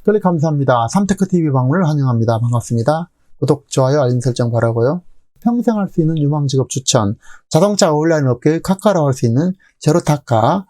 클릭 감사합니다. 삼테크TV 방문을 환영합니다. 반갑습니다. 구독, 좋아요, 알림 설정 바라고요. 평생 할 수 있는 유망 직업 추천, 자동차 온라인 업계의 카카로 할 수 있는 제로타카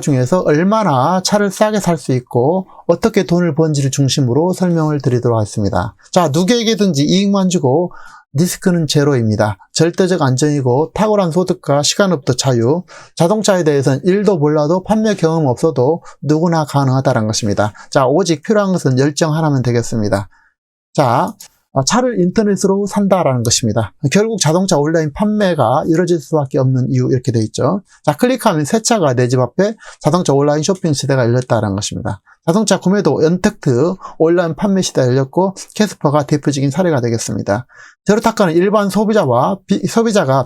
중에서 얼마나 차를 싸게 살 수 있고 어떻게 돈을 버는지를 중심으로 설명을 드리도록 하겠습니다. 자, 누구에게든지 이익만 주고 리스크는 제로입니다. 절대적 안정이고 탁월한 소득과 시간업도 자유, 자동차에 대해서는 1도 몰라도 판매 경험 없어도 누구나 가능하다는 것입니다. 자, 오직 필요한 것은 열정 하나면 되겠습니다. 자, 차를 인터넷으로 산다라는 것입니다. 결국 자동차 온라인 판매가 이루어질 수밖에 없는 이유, 이렇게 되어 있죠. 자, 클릭하면 새 차가 내 집 앞에 자동차 온라인 쇼핑 시대가 열렸다는 것입니다. 자동차 구매도 언택트 온라인 판매 시대가 열렸고 캐스퍼가 대표적인 사례가 되겠습니다. 제로타카는 일반 소비자가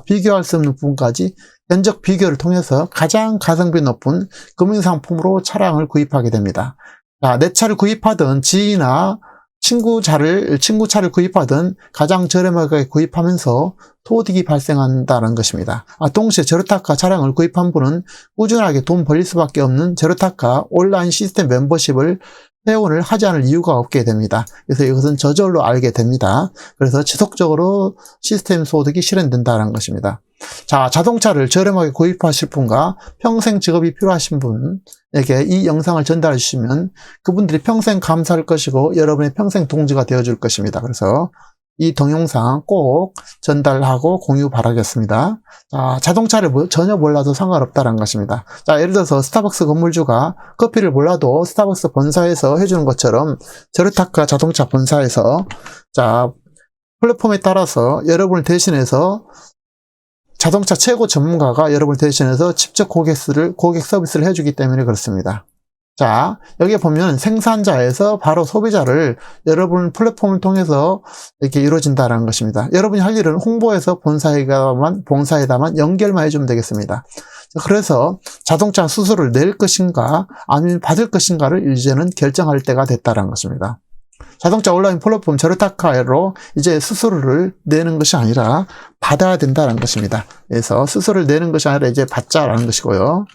비교할 수 없는 부분까지 견적 비교를 통해서 가장 가성비 높은 금융상품으로 차량을 구입하게 됩니다. 자, 내 차를 구입하던 지인이나 친구 차를 구입하든 가장 저렴하게 구입하면서 소득이 발생한다는 것입니다. 동시에 제로타카 차량을 구입한 분은 꾸준하게 돈 벌릴 수밖에 없는 제로타카 온라인 시스템 멤버십을 회원을 하지 않을 이유가 없게 됩니다. 그래서 이것은 저절로 알게 됩니다. 그래서 지속적으로 시스템 소득이 실현된다는 것입니다. 자, 자동차를 저렴하게 구입하실 분과 평생 직업이 필요하신 분에게 이 영상을 전달해 주시면 그분들이 평생 감사할 것이고 여러분의 평생 동지가 되어줄 것입니다. 그래서 이 동영상 꼭 전달하고 공유 바라겠습니다. 자, 자동차를 전혀 몰라도 상관없다는 것입니다. 자, 예를 들어서 스타벅스 건물주가 커피를 몰라도 스타벅스 본사에서 해주는 것처럼 제로타카 자동차 본사에서 자, 플랫폼에 따라서 여러분을 대신해서 자동차 최고 전문가가 여러분을 대신해서 직접 고객 서비스를 해주기 때문에 그렇습니다. 자, 여기에 보면 생산자에서 바로 소비자를 여러분 플랫폼을 통해서 이렇게 이루어진다는 것입니다. 여러분이 할 일은 홍보해서 본사에다만 연결만 해주면 되겠습니다. 그래서 자동차 수수료를 낼 것인가 아니면 받을 것인가를 이제는 결정할 때가 됐다는 것입니다. 자동차 온라인 플랫폼 제로타카로 이제 수수료를 내는 것이 아니라 받아야 된다는 것입니다. 그래서 수수료를 내는 것이 아니라 이제 받자라는 것이고요.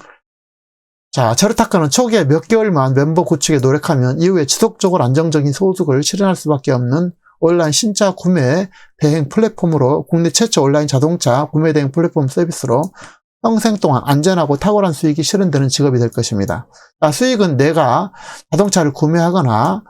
자, 제로타카는 초기에 몇 개월만 멤버 구축에 노력하면 이후에 지속적으로 안정적인 소득을 실현할 수밖에 없는 온라인 신차 구매 대행 플랫폼으로 국내 최초 온라인 자동차 구매 대행 플랫폼 서비스로 평생 동안 안전하고 탁월한 수익이 실현되는 직업이 될 것입니다. 자, 수익은 내가 자동차를 구매하거나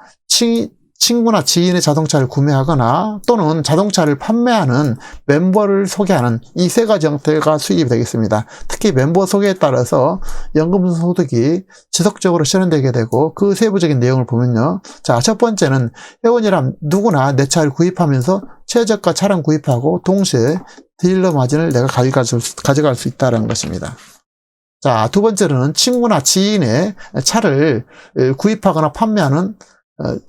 친구나 지인의 자동차를 구매하거나 또는 자동차를 판매하는 멤버를 소개하는 이 세 가지 형태가 수익이 되겠습니다. 특히 멤버 소개에 따라서 연금 소득이 지속적으로 실현되게 되고 그 세부적인 내용을 보면요. 자, 첫 번째는 회원이란 누구나 내 차를 구입하면서 최저가 차량 구입하고 동시에 딜러 마진을 내가 가져갈 수 있다는 것입니다. 자, 두 번째로는 친구나 지인의 차를 구입하거나 판매하는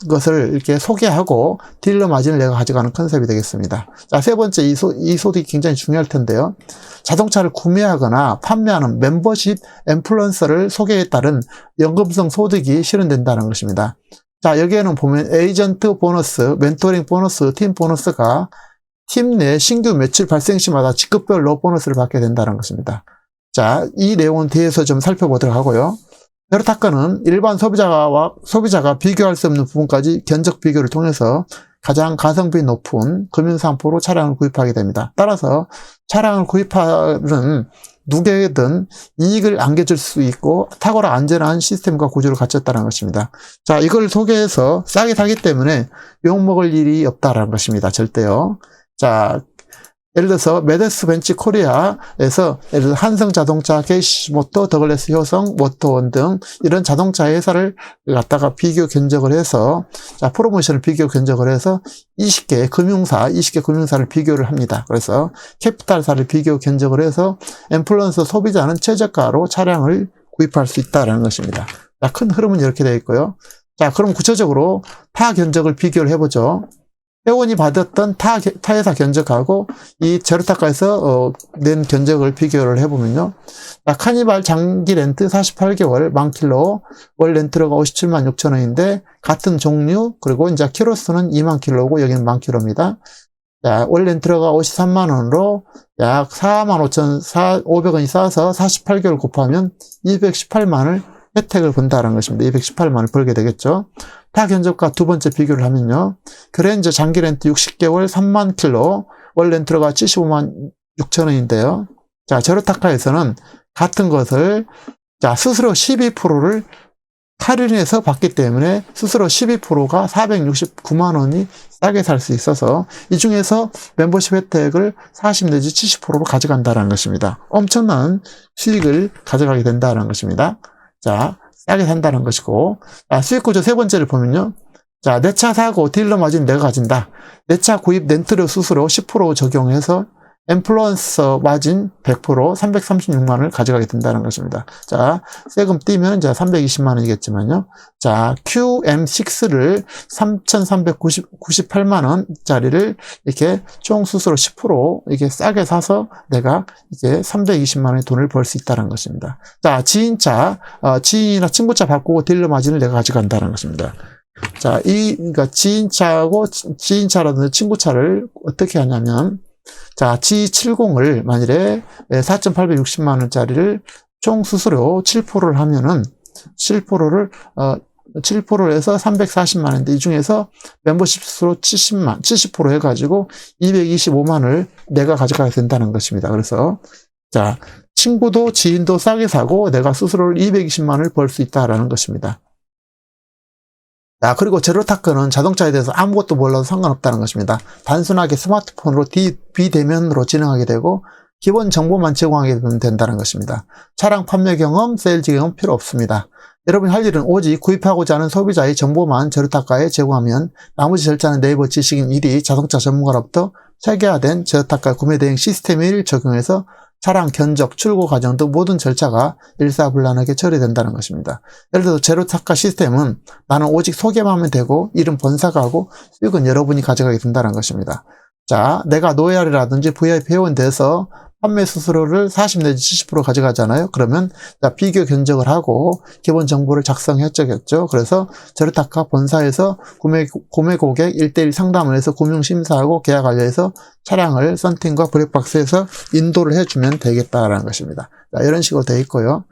것을 이렇게 소개하고 딜러 마진을 내가 가져가는 컨셉이 되겠습니다. 자, 세 번째, 이 소득이 굉장히 중요할 텐데요. 자동차를 구매하거나 판매하는 멤버십 인플루언서를 소개에 따른 연금성 소득이 실현된다는 것입니다. 자, 여기에는 보면 에이전트 보너스, 멘토링 보너스, 팀 보너스가 팀 내 신규 매출 발생 시마다 직급별로 보너스를 받게 된다는 것입니다. 자, 이 내용은 뒤에서 좀 살펴보도록 하고요. 제로타카는 일반 소비자가 비교할 수 없는 부분까지 견적 비교를 통해서 가장 가성비 높은 금융상품으로 차량을 구입하게 됩니다. 따라서 차량을 구입하는 누구에게든 이익을 안겨줄 수 있고 탁월한 안전한 시스템과 구조를 갖췄다는 것입니다. 자, 이걸 소개해서 싸게 사기 때문에 욕먹을 일이 없다는 것입니다. 절대요. 자, 예를 들어서 메데스 벤츠 코리아에서 예를 들어 한성자동차, 게이시모터, 더글래스 효성, 모터원 등 이런 자동차 회사를 갖다가 비교 견적을 해서 자, 프로모션을 비교 견적을 해서 20개 금융사를 비교를 합니다. 그래서 캐피탈사를 비교 견적을 해서 인플루언서 소비자는 최저가로 차량을 구입할 수 있다는 것입니다. 자, 큰 흐름은 이렇게 되어 있고요. 자, 그럼 구체적으로 타 견적을 비교를 해보죠. 회원이 받았던 타 회사 견적하고 이 제로타카에서 낸 견적을 비교를 해보면요. 자, 카니발 장기 렌트 48개월 만킬로 월 렌트료가 57만 6천 원인데 같은 종류 그리고 이제 키로수는 2만 킬로고 여기는 만 킬로입니다. 자, 월 렌트료가 53만 원으로 약 4만 5,500원이 싸서 48개월 곱하면 218만을 혜택을 본다는 것입니다. 218만 원 벌게 되겠죠. 타 견적과 두 번째 비교를 하면요. 그랜저 장기 렌트 60개월 3만 킬로, 월 렌트가 75만 6천 원인데요. 자, 제로타카에서는 같은 것을 자, 수수료 12%를 할인해서 받기 때문에 수수료 12%가 469만 원이 싸게 살 수 있어서 이 중에서 멤버십 혜택을 40 내지 70%로 가져간다는 것입니다. 엄청난 수익을 가져가게 된다는 것입니다. 자, 싸게 산다는 것이고, 수익 구조 세 번째를 보면요. 자, 내 차 사고 딜러 마진 내가 가진다. 내 차 구입 렌트료 수수료 10% 적용해서 인플루언서 마진 100% 336만 원을 가져가게 된다는 것입니다. 자, 세금 띄면 이제 320만 원이겠지만요. 자, QM6를 3,398만 원짜리를 이렇게 총 수수료 10% 이게 싸게 사서 내가 이제 320만 원의 돈을 벌 수 있다는 것입니다. 자, 지인차, 지인이나 친구차 바꾸고 딜러 마진을 내가 가져간다는 것입니다. 자, 그러니까 지인차라든지 친구차를 어떻게 하냐면, 자, G70을 만일에 4,860만 원짜리를 총 수수료 7%를 하면은 7%를 해서 340만 원인데 이 중에서 멤버십 수수료 70% 해가지고 225만 원을 내가 가져가야 된다는 것입니다. 그래서 자, 친구도 지인도 싸게 사고 내가 수수료를 220만 원을 벌 수 있다라는 것입니다. 자, 그리고 제로타크는 자동차에 대해서 아무것도 몰라도 상관없다는 것입니다. 단순하게 스마트폰으로 비대면으로 진행하게 되고 기본 정보만 제공하게 되면 된다는 것입니다. 차량 판매 경험, 세일즈 경험 필요 없습니다. 여러분이 할 일은 오직 구입하고자 하는 소비자의 정보만 제로타카에 제공하면 나머지 절차는 네이버 지식인 1위 자동차 전문가로부터 체계화된 제로타카 구매 대행 시스템을 적용해서 차량 견적, 출고 과정 등 모든 절차가 일사불란하게 처리된다는 것입니다. 예를 들어 제로타카 시스템은 나는 오직 소개만 하면 되고 일은 본사가 하고 수익은 여러분이 가져가게 된다는 것입니다. 자, 내가 노예알이라든지 VIP 회원 돼서 판매 수수료를 40 내지 70% 가져가잖아요. 그러면 자, 비교 견적을 하고 기본 정보를 작성했겠죠. 그래서 제로타카 본사에서 구매 고객 1:1 상담을 해서 금융심사하고 계약 완료해서 차량을 썬팅과 블랙박스에서 인도를 해주면 되겠다라는 것입니다. 자, 이런 식으로 되어 있고요.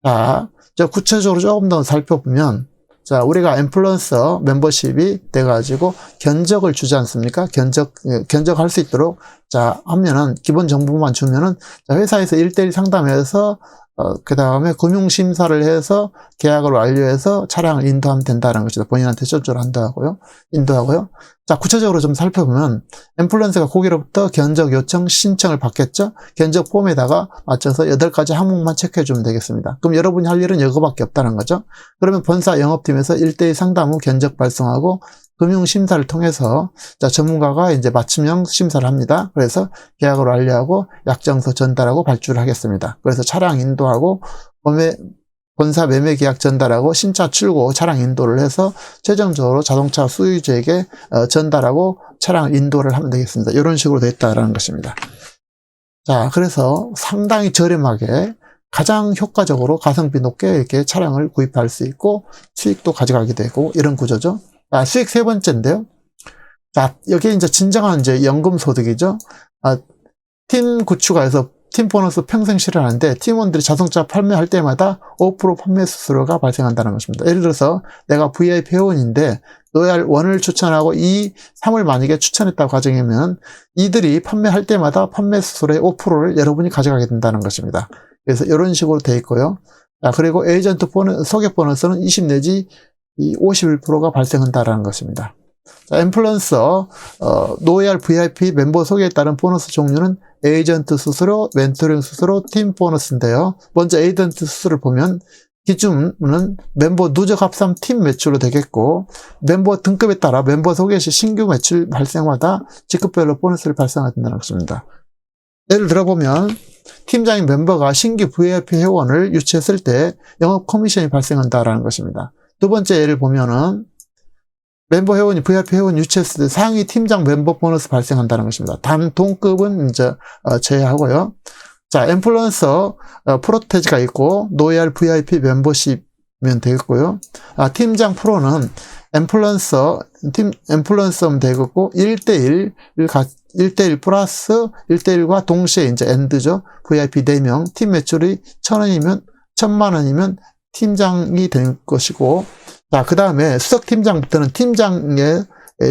자, 구체적으로 조금 더 살펴보면 자, 우리가 인플루언서 멤버십이 돼가지고 견적을 주지 않습니까? 견적할 수 있도록, 자, 하면은, 기본 정보만 주면은, 자, 회사에서 1:1 상담해서, 그 다음에 금융심사를 해서 계약을 완료해서 차량을 인도하면 된다는 것이다. 본인한테 전조를 인도하고요. 자, 구체적으로 좀 살펴보면, 인플루언서가 고객으로부터 견적 요청 신청을 받겠죠? 견적 폼에다가 맞춰서 8가지 항목만 체크해주면 되겠습니다. 그럼 여러분이 할 일은 이거밖에 없다는 거죠? 그러면 본사 영업팀에서 1:1 상담 후 견적 발송하고 금융심사를 통해서 자, 전문가가 이제 맞춤형 심사를 합니다. 그래서 계약을 완료하고 약정서 전달하고 발주를 하겠습니다. 그래서 차량 인도하고 본사 매매 계약 전달하고 신차 출고 차량 인도를 해서 최종적으로 자동차 소유주에게 전달하고 차량 인도를 하면 되겠습니다. 이런 식으로 되어 있다는 것입니다. 자, 그래서 상당히 저렴하게 가장 효과적으로 가성비 높게 이렇게 차량을 구입할 수 있고 수익도 가져가게 되고 이런 구조죠. 자, 수익 세 번째인데요. 자, 여기 이제 진정한 이제 연금 소득이죠. 팀 구축해서 팀 보너스 평생 실현하는데 팀원들이 자동차 판매할 때마다 5% 판매 수수료가 발생한다는 것입니다. 예를 들어서 내가 VIP 회원인데 로얄 1을 추천하고 2, 3을 만약에 추천했다고 가정하면 이들이 판매할 때마다 판매 수수료의 5%를 여러분이 가져가게 된다는 것입니다. 그래서 이런 식으로 돼 있고요. 자, 그리고 에이전트 소개 보너스는 20 내지 51%가 발생한다는 것입니다. 자, 인플루언서, 노예알 VIP 멤버 소개에 따른 보너스 종류는 에이전트 수수료, 멘토링 수수료, 팀 보너스인데요. 먼저 에이전트 수수료를 보면 기준은 멤버 누적 합산 팀 매출로 되겠고 멤버 등급에 따라 멤버 소개 시 신규 매출 발생마다 직급별로 보너스를 발생한다는 것입니다. 예를 들어보면 팀장인 멤버가 신규 VIP 회원을 유치했을 때 영업 커미션이 발생한다는 것입니다. 두 번째 예를 보면은 멤버 회원이 VIP 회원 유치했을 때 상위 팀장 멤버 보너스 발생한다는 것입니다. 단 동급은 이제 제외하고요. 자, 인플루언서 프로테지가 있고 노예알 VIP 멤버십이면 되겠고요. 팀장 프로는 인플루언서면 되겠고 1:1 플러스 1:1과 동시에 이제 엔드죠. VIP 4명 팀 매출이 1,000만 원이면 팀장이 될 것이고, 자, 그 다음에 수석팀장부터는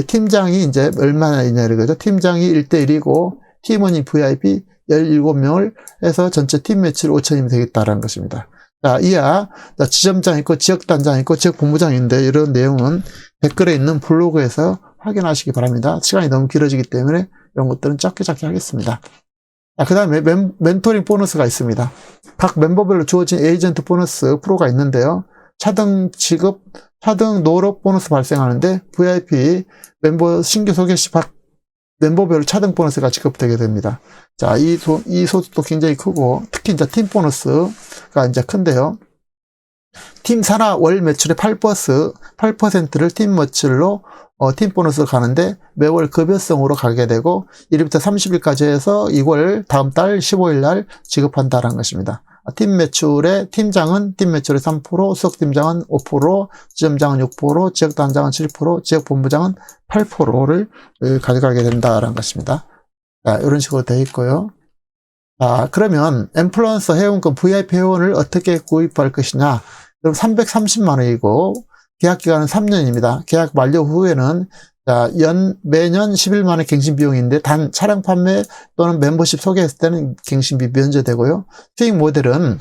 팀장이 이제 얼마나 있냐는 거죠. 팀장이 1대1이고, 팀원이 VIP 17명을 해서 전체 팀 매출 5천이면 되겠다라는 것입니다. 자, 이하, 지점장 있고, 지역단장 있고, 지역본부장인데, 이런 내용은 댓글에 있는 블로그에서 확인하시기 바랍니다. 시간이 너무 길어지기 때문에 이런 것들은 짧게 하겠습니다. 자, 그 다음에 멘토링 보너스가 있습니다. 각 멤버별로 주어진 에이전트 보너스 프로가 있는데요. 차등 지급, 차등 노력 보너스 발생하는데 VIP 멤버 신규 소개 시 멤버별로 차등 보너스가 지급되게 됩니다. 자, 이 소득도 굉장히 크고, 특히 이제 팀 보너스가 이제 큰데요. 팀 산하 월 매출의 8%를 팀 매출로 팀 보너스로 가는데 매월 급여성으로 가게 되고 1일부터 30일까지 해서 이걸 다음 달 15일 날 지급한다는 것입니다. 팀 매출의 팀장은 팀 매출의 3%, 수석팀장은 5%, 지점장은 6%, 지역단장은 7%, 지역본부장은 8%를 가져가게 된다는 것입니다. 자, 이런 식으로 되어 있고요. 자, 그러면 인플루언서 회원권 VIP 회원을 어떻게 구입할 것이냐? 그럼 330만 원이고 계약 기간은 3년입니다. 계약 만료 후에는 매년 11만 원 갱신 비용인데 단 차량 판매 또는 멤버십 소개했을 때는 갱신비 면제되고요. 수익 모델은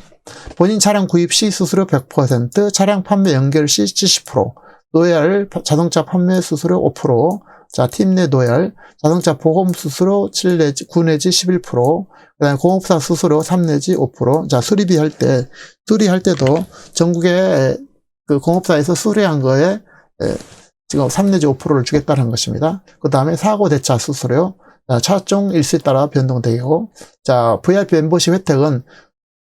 본인 차량 구입 시 수수료 100%, 차량 판매 연결 시 70%, 노열 자동차 판매 수수료 5%, 자, 팀 내 노열, 자동차 보험 수수료 9 내지 11%, 그다음에 공업사 수수료 3 내지 5%, 자, 수리할 때도 전국에 그 공업사에서 수리한 거에 지금 3 내지 5%를 주겠다는 것입니다. 그 다음에 사고 대차 수수료, 차종 일수에 따라 변동되고, 자, VIP 멤버십 혜택은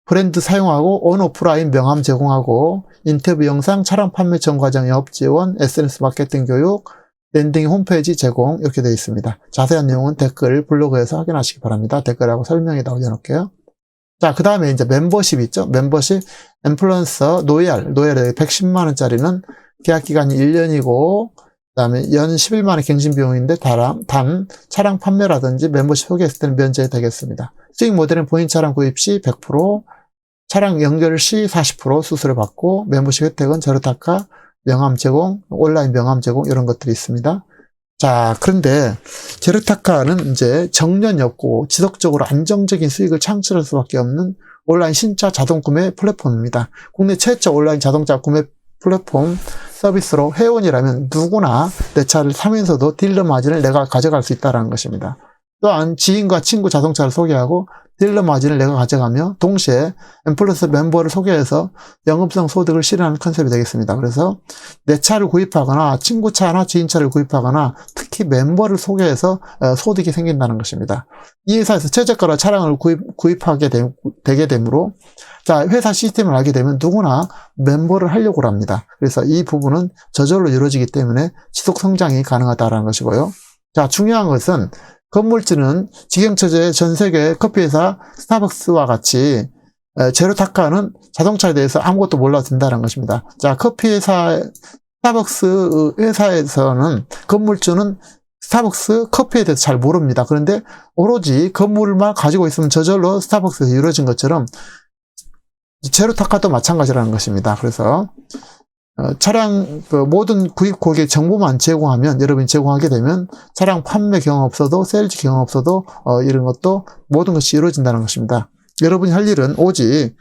브랜드 사용하고 온오프라인 명함 제공하고 인터뷰 영상, 차량 판매 전 과정 영업 지원, SNS 마케팅 교육, 랜딩 홈페이지 제공 이렇게 되어 있습니다. 자세한 내용은 댓글 블로그에서 확인하시기 바랍니다. 댓글하고 설명에다 올려놓을게요. 자, 그 다음에 이제 멤버십 있죠? 멤버십, 인플루언서, 노열 110만 원짜리는 계약 기간이 1년이고, 그 다음에 연 11만 원 갱신 비용인데, 단 차량 판매라든지 멤버십 소개했을 때는 면제되겠습니다. 수익 모델은 본인 차량 구입 시 100%, 차량 연결 시 40% 수수료 받고, 멤버십 혜택은 제로타카, 명함 제공, 온라인 명함 제공, 이런 것들이 있습니다. 자, 그런데 제로타카는 이제 정년이 없고 지속적으로 안정적인 수익을 창출할 수밖에 없는 온라인 신차 자동 구매 플랫폼입니다. 국내 최초 온라인 자동차 구매 플랫폼 서비스로 회원이라면 누구나 내 차를 사면서도 딜러 마진을 내가 가져갈 수 있다는 것입니다. 또한 지인과 친구 자동차를 소개하고 딜러 마진을 내가 가져가며 동시에 인플루언서 멤버를 소개해서 영업성 소득을 실현하는 컨셉이 되겠습니다. 그래서 내 차를 구입하거나 친구 차나 지인 차를 구입하거나 특히 멤버를 소개해서 소득이 생긴다는 것입니다. 이 회사에서 최저가로 차량을 구입하게 되게 되므로 자, 회사 시스템을 알게 되면 누구나 멤버를 하려고 합니다. 그래서 이 부분은 저절로 이루어지기 때문에 지속 성장이 가능하다는 것이고요. 자, 중요한 것은 건물주는 직영처제 전 세계 커피회사 스타벅스와 같이 제로타카는 자동차에 대해서 아무것도 몰라도 된다는 것입니다. 자, 커피회사 스타벅스 회사에서는 건물주는 스타벅스 커피에 대해서 잘 모릅니다. 그런데 오로지 건물만 가지고 있으면 저절로 스타벅스에서 이루어진 것처럼 제로타카도 마찬가지라는 것입니다. 그래서 차량 모든 구입 고객 정보만 제공하면 여러분이 제공하게 되면 차량 판매 경험 없어도 세일즈 경험 없어도 이런 것도 모든 것이 이루어진다는 것입니다. 여러분이 할 일은 오직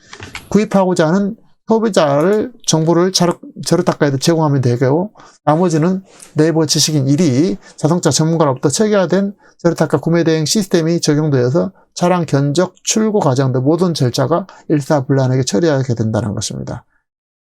구입하고자 하는 소비자를 정보를 제로타카에도 제공하면 되고 나머지는 네이버 지식인 1위 자동차 전문가로부터 체계화된 제로타카 구매 대행 시스템이 적용되어서 차량 견적, 출고 과정 등 모든 절차가 일사불란하게 처리하게 된다는 것입니다.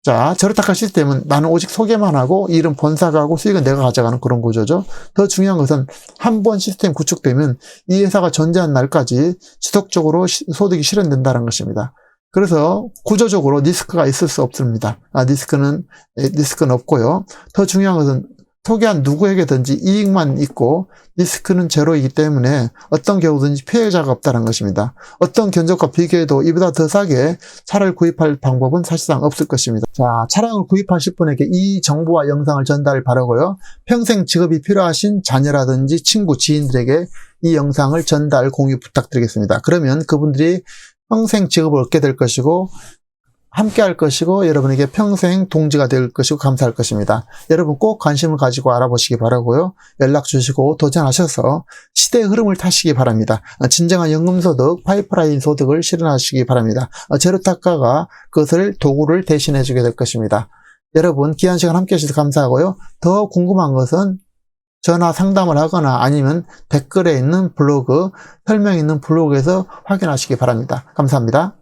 자, 제로타카 시스템은 나는 오직 소개만 하고 일은 본사가 하고 수익은 내가 가져가는 그런 구조죠. 더 중요한 것은 한 번 시스템 구축되면 이 회사가 존재한 날까지 지속적으로 소득이 실현된다는 것입니다. 그래서 구조적으로 리스크가 있을 수 없습니다. 리스크는 없고요. 더 중요한 것은 소개한 누구에게든지 이익만 있고 리스크는 제로이기 때문에 어떤 경우든지 피해자가 없다는 것입니다. 어떤 견적과 비교해도 이보다 더 싸게 차를 구입할 방법은 사실상 없을 것입니다. 자, 차량을 구입하실 분에게 이 정보와 영상을 전달 바라고요. 평생 직업이 필요하신 자녀라든지 친구, 지인들에게 이 영상을 전달, 공유 부탁드리겠습니다. 그러면 그분들이 평생 직업을 얻게 될 것이고 함께 할 것이고 여러분에게 평생 동지가 될 것이고 감사할 것입니다. 여러분 꼭 관심을 가지고 알아보시기 바라고요. 연락 주시고 도전하셔서 시대의 흐름을 타시기 바랍니다. 진정한 연금소득, 파이프라인 소득을 실현하시기 바랍니다. 제로타카가 그것을 도구를 대신해 주게 될 것입니다. 여러분 귀한 시간 함께 해주셔서 감사하고요. 더 궁금한 것은 전화 상담을 하거나 아니면 댓글에 있는 블로그, 설명에 있는 블로그에서 확인하시기 바랍니다. 감사합니다.